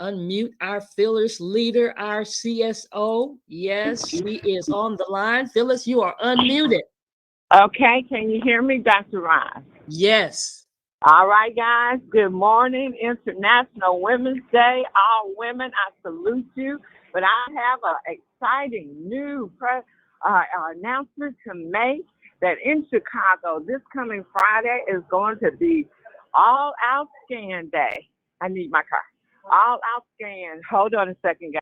unmute our Phyllis leader, our CSO. Yes, she is on the line. Phyllis, you are unmuted. Okay, can you hear me, Dr. Ross? Yes. All right, guys. Good morning, International Women's Day. All women, I salute you. But I have an exciting new announcement to make that in Chicago, this coming Friday is going to be All Out Scan Day. I need my car. All Out Scan. Hold on a second, guys.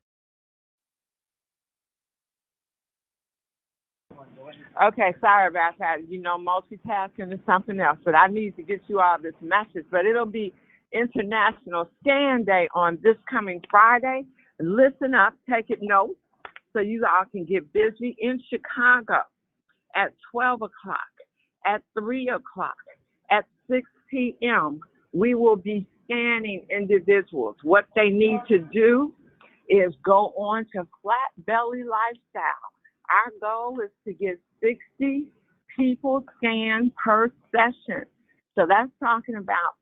Okay, sorry about that. Multitasking is something else, but I need to get you all this message. But it'll be International Scan Day on this coming Friday. Listen up, take it note, so you all can get busy in Chicago at 12 o'clock, at 3 o'clock, at 6 p.m. We will be scanning individuals. What they need to do is go on to Flat Belly Lifestyle. Our goal is to get 60 people scanned per session. So that's talking about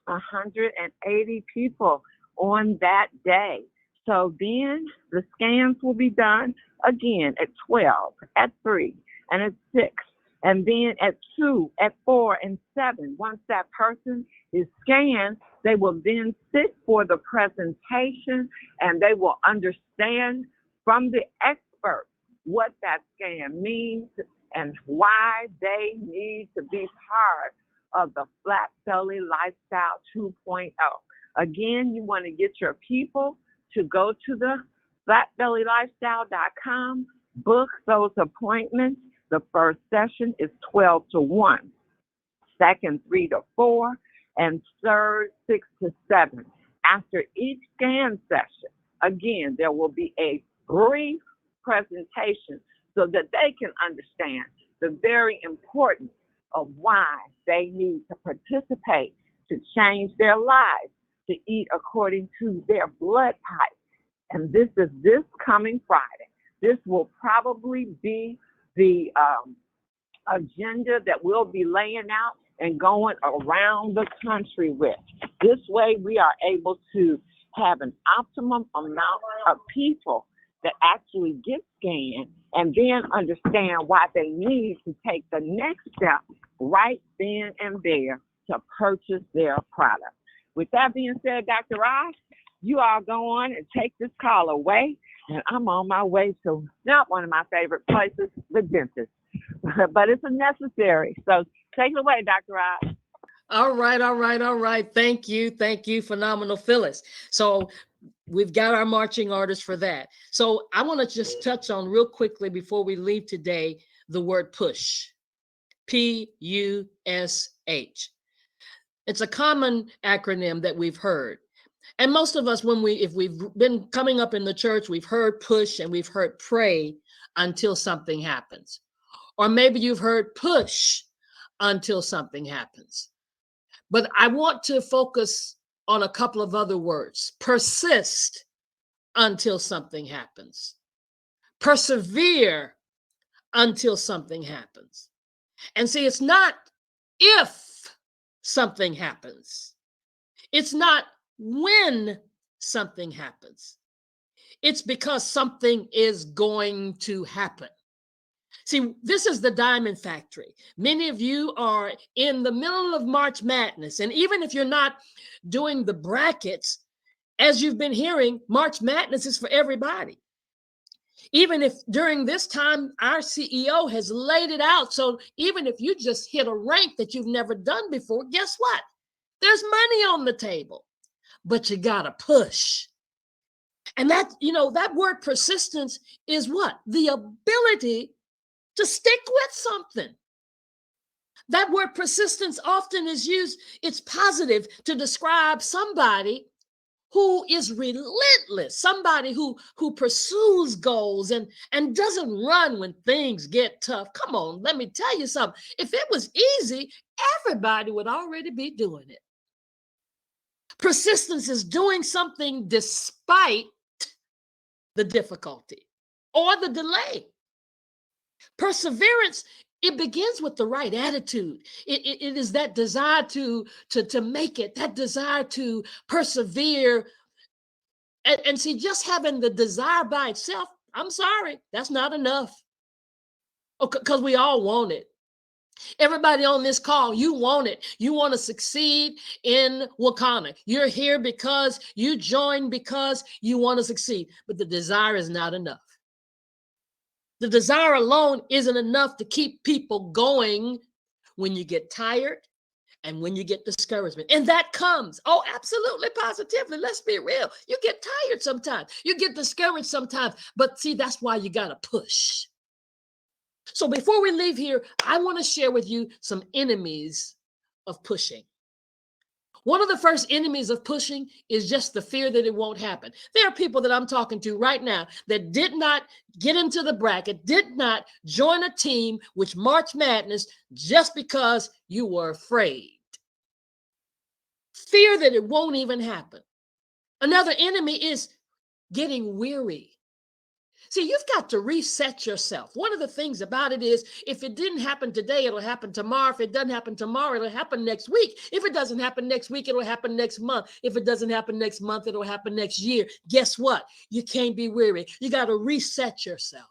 180 people on that day. So then the scans will be done again at 12, at 3, and at 6, and then at 2, at 4, and 7. Once that person is scanned, they will then sit for the presentation, and they will understand from the expert what that scan means and why they need to be part of the Flat Belly Lifestyle 2.0. Again, you want to get your people to go to the flatbellylifestyle.com, book those appointments. The first session is 12 to 1, second 3 to 4, and third 6 to 7. After each scan session, again, there will be a brief presentation so that they can understand the very importance of why they need to participate to change their lives, to eat according to their blood type. And this is this coming Friday. This will probably be the agenda that we'll be laying out and going around the country with. This way we are able to have an optimum amount of people that actually get scanned and then understand why they need to take the next step right then and there to purchase their product. With that being said, Dr. Ross, you all go on and take this call away, and I'm on my way to not one of my favorite places, the dentist. But it's a necessary. So take it away, Dr. Ross. All right. Thank you, phenomenal Phyllis. So we've got our marching orders for that. So I want to just touch on real quickly before we leave today, the word push, Push. It's a common acronym that we've heard. And most of us, if we've been coming up in the church, we've heard push and we've heard pray until something happens. Or maybe you've heard push until something happens. But I want to focus on a couple of other words. Persist until something happens. Persevere until something happens. And see, it's not if something happens. It's not when something happens. It's because something is going to happen. See, this is the Diamond Factory. Many of you are in the middle of March Madness. And even if you're not doing the brackets, as you've been hearing, March Madness is for everybody. Even if during this time, our CEO has laid it out. So even if you just hit a rank that you've never done before, guess what? There's money on the table, but you got to push. And that word persistence is what? The ability to stick with something. That word persistence often is used, it's positive to describe somebody who is relentless, somebody who pursues goals and doesn't run when things get tough. Come on, let me tell you something. If it was easy, everybody would already be doing it. Persistence is doing something despite the difficulty or the delay. Perseverance, it begins with the right attitude. It is that desire to make it, that desire to persevere And see, just having the desire by itself, I'm sorry, that's not enough. Because we all want it. Everybody on this call, you want it. You want to succeed in Wakanda. You're here because you joined because you want to succeed. But the desire is not enough. The desire alone isn't enough to keep people going when you get tired and when you get discouragement. And that comes, oh, absolutely, positively. Let's be real. You get tired sometimes. You get discouraged sometimes. But see, that's why you got to push. So before we leave here, I want to share with you some enemies of pushing. One of the first enemies of pushing is just the fear that it won't happen. There are people that I'm talking to right now that did not get into the bracket, did not join a team which March Madness just because you were afraid. Fear that it won't even happen. Another enemy is getting weary. See, you've got to reset yourself. One of the things about it is if it didn't happen today, it'll happen tomorrow. If it doesn't happen tomorrow, it'll happen next week. If it doesn't happen next week, it'll happen next month. If it doesn't happen next month, it'll happen next year. Guess what? You can't be weary. You got to reset yourself.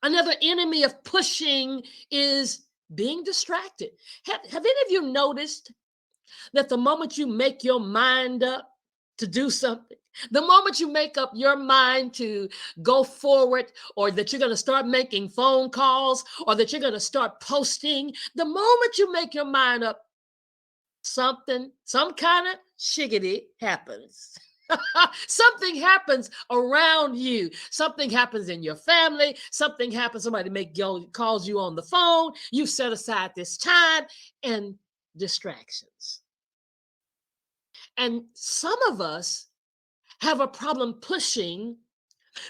Another enemy of pushing is being distracted. Have any of you noticed that the moment you make your mind up to do something, the moment you make up your mind to go forward, or that you're going to start making phone calls, or that you're going to start posting, the moment you make your mind up, some kind of shiggity happens. Something happens around you. Something happens in your family. Something happens. Somebody calls you on the phone. You set aside this time, and distractions. And some of us have a problem pushing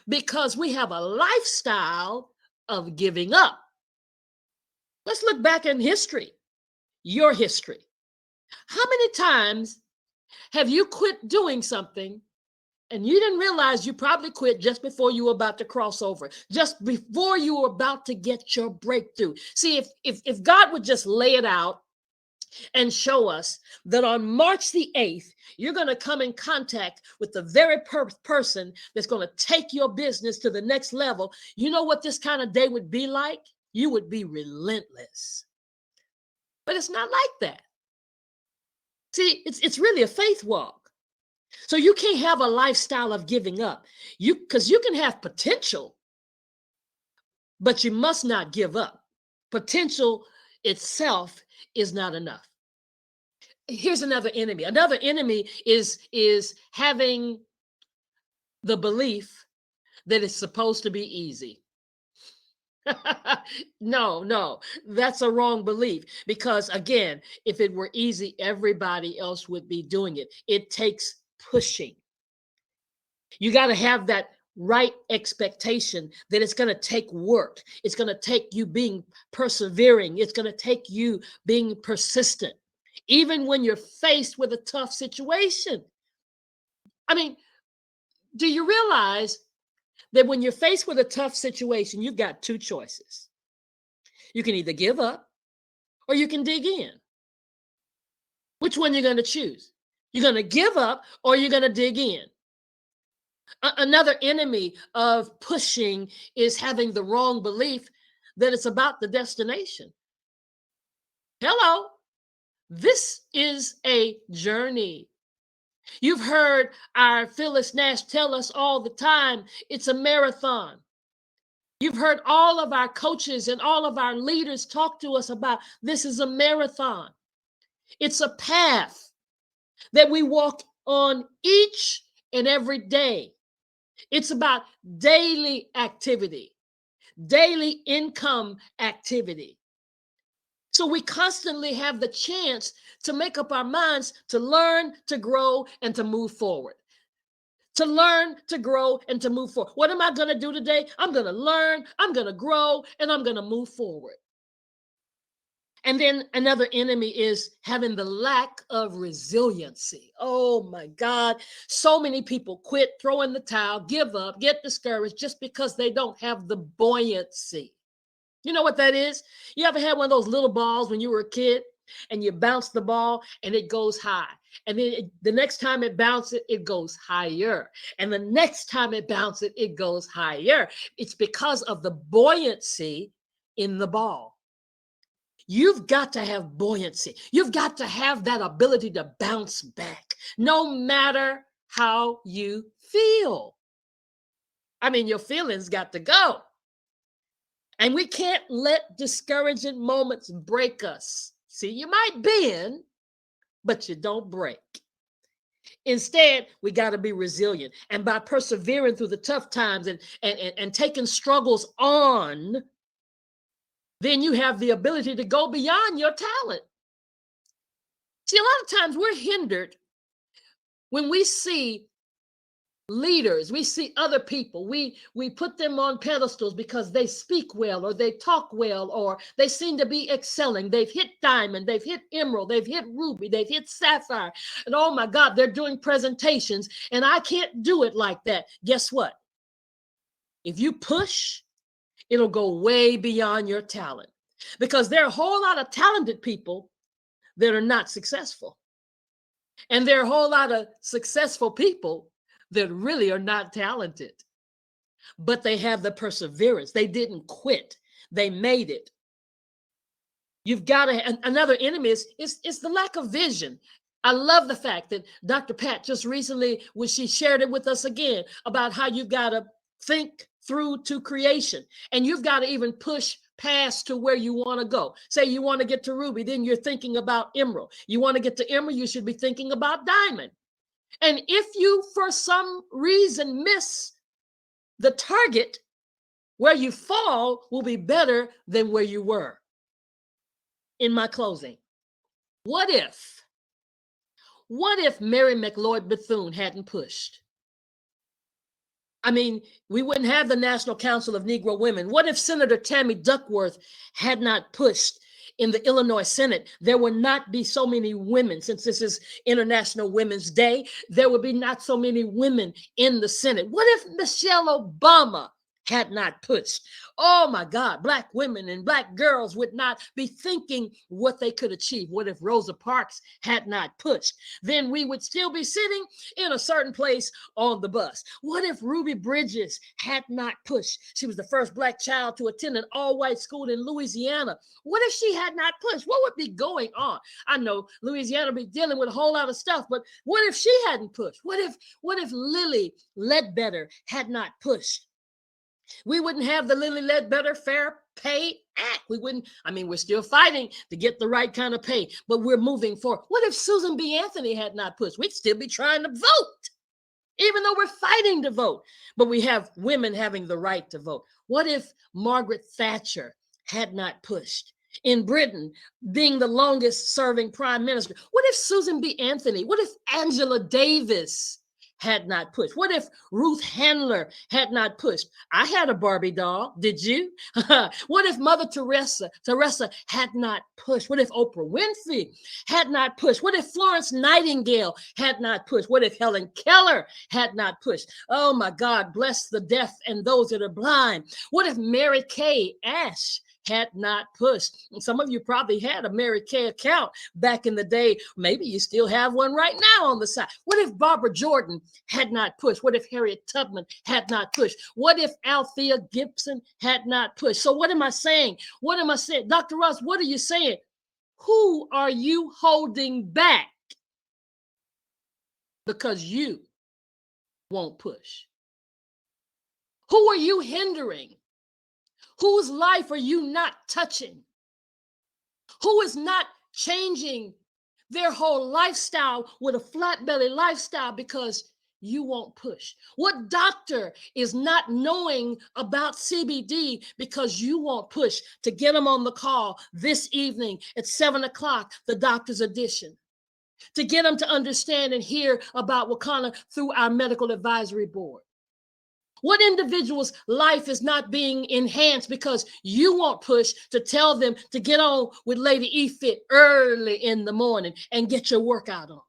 because we have a lifestyle of giving up. Let's look back in history, your history. How many times have you quit doing something and you didn't realize you probably quit just before you were about to cross over, just before you were about to get your breakthrough? See, if God would just lay it out and show us that on March the 8th, you're going to come in contact with the very person that's going to take your business to the next level. You know what this kind of day would be like? You would be relentless. But it's not like that. See, it's really a faith walk. So you can't have a lifestyle of giving up. Because you can have potential, but you must not give up. Potential itself is not enough. Here's another enemy. Another enemy is having the belief that it's supposed to be easy. No, that's a wrong belief. Because again, if it were easy, everybody else would be doing it. It takes pushing. You got to have that right expectation that it's going to take work. It's going to take you being persevering. It's going to take you being persistent, even when you're faced with a tough situation. I mean, do you realize that when you're faced with a tough situation, you've got two choices? You can either give up or you can dig in. Which one you're going to choose? You're going to give up or you're going to dig in. Another enemy of pushing is having the wrong belief that it's about the destination. Hello, this is a journey. You've heard our Phyllis Nash tell us all the time, it's a marathon. You've heard all of our coaches and all of our leaders talk to us about this is a marathon. It's a path that we walk on each and every day. It's about daily activity, daily income activity. So we constantly have the chance to make up our minds to learn, to grow, and to move forward. To learn, to grow, and to move forward. What am I going to do today? I'm going to learn, I'm going to grow, and I'm going to move forward. And then another enemy is having the lack of resiliency. Oh my God. So many people quit, throw in the towel, give up, get discouraged just because they don't have the buoyancy. You know what that is? You ever had one of those little balls when you were a kid and you bounce the ball and it goes high? And then the next time it bounces, it goes higher. And the next time it bounces, it goes higher. It's because of the buoyancy in the ball. You've got to have buoyancy. You've got to have that ability to bounce back, no matter how you feel. I mean, your feelings got to go. And we can't let discouraging moments break us. See, you might bend, but you don't break. Instead, we got to be resilient. And by persevering through the tough times and taking struggles on, then you have the ability to go beyond your talent. See, a lot of times we're hindered when we see leaders, we see other people, we put them on pedestals because they speak well or they talk well or they seem to be excelling. They've hit diamond, they've hit emerald, they've hit ruby, they've hit sapphire, and oh my God, they're doing presentations and I can't do it like that. Guess what? If you push, it'll go way beyond your talent, because there are a whole lot of talented people that are not successful, and there are a whole lot of successful people that really are not talented, but they have the perseverance. They didn't quit. They made it. You've got to, another enemy is the lack of vision. I love the fact that Dr. Pat just recently, when she shared it with us again, about how you've got to think through to creation, and you've got to even push past to where you want to go. Say you want to get to ruby, then you're thinking about emerald. You want to get to emerald, you should be thinking about diamond. And if you, for some reason, miss the target, where you fall will be better than where you were. In my closing, what if Mary McLeod Bethune hadn't pushed? I mean, we wouldn't have the National Council of Negro Women. What if Senator Tammy Duckworth had not pushed in the Illinois Senate? There would not be so many women. Since this is International Women's Day, there would be not so many women in the Senate. What if Michelle Obama had not pushed? Oh my God, Black women and Black girls would not be thinking what they could achieve. What if Rosa Parks had not pushed? Then we would still be sitting in a certain place on the bus. What if Ruby Bridges had not pushed? She was the first Black child to attend an all-white school in Louisiana. What if she had not pushed? What would be going on? I know Louisiana would be dealing with a whole lot of stuff, but what if she hadn't pushed? What if Lilly Ledbetter had not pushed? We wouldn't have the Lilly Ledbetter Fair Pay Act. We wouldn't, I mean, we're still fighting to get the right kind of pay, but we're moving forward. What if Susan B. Anthony had not pushed? We'd still be trying to vote, even though we're fighting to vote, but we have women having the right to vote. What if Margaret Thatcher had not pushed? In Britain, being the longest serving prime minister. What if Susan B. Anthony, what if Angela Davis had not pushed? What if Ruth Handler had not pushed? I had a Barbie doll. Did you? What if Mother Teresa had not pushed? What if Oprah Winfrey had not pushed? What if Florence Nightingale had not pushed? What if Helen Keller had not pushed? Oh my God, bless the deaf and those that are blind. What if Mary Kay Ash had not pushed? And some of you probably had a Mary Kay account back in the day. Maybe you still have one right now on the side. What if Barbara Jordan had not pushed? What if Harriet Tubman had not pushed? What if Althea Gibson had not pushed? So what am I saying? What am I saying? Dr. Ross, what are you saying? Who are you holding back because you won't push? Who are you hindering? Whose life are you not touching? Who is not changing their whole lifestyle with a flat belly lifestyle because you won't push? What doctor is not knowing about CBD because you won't push to get them on the call this evening at 7 o'clock, the doctor's edition, to get them to understand and hear about Wakana through our medical advisory board? What individual's life is not being enhanced because you won't push to tell them to get on with Lady E-Fit early in the morning and get your workout on?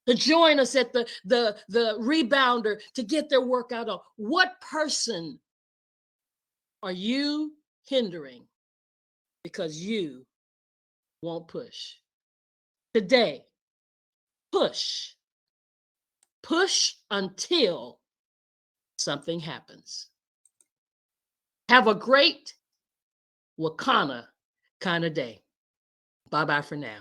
To join us at the rebounder to get their workout on? What person are you hindering because you won't push? Today, push. Push until something happens. Have a great Wakana kind of day. Bye-bye for now.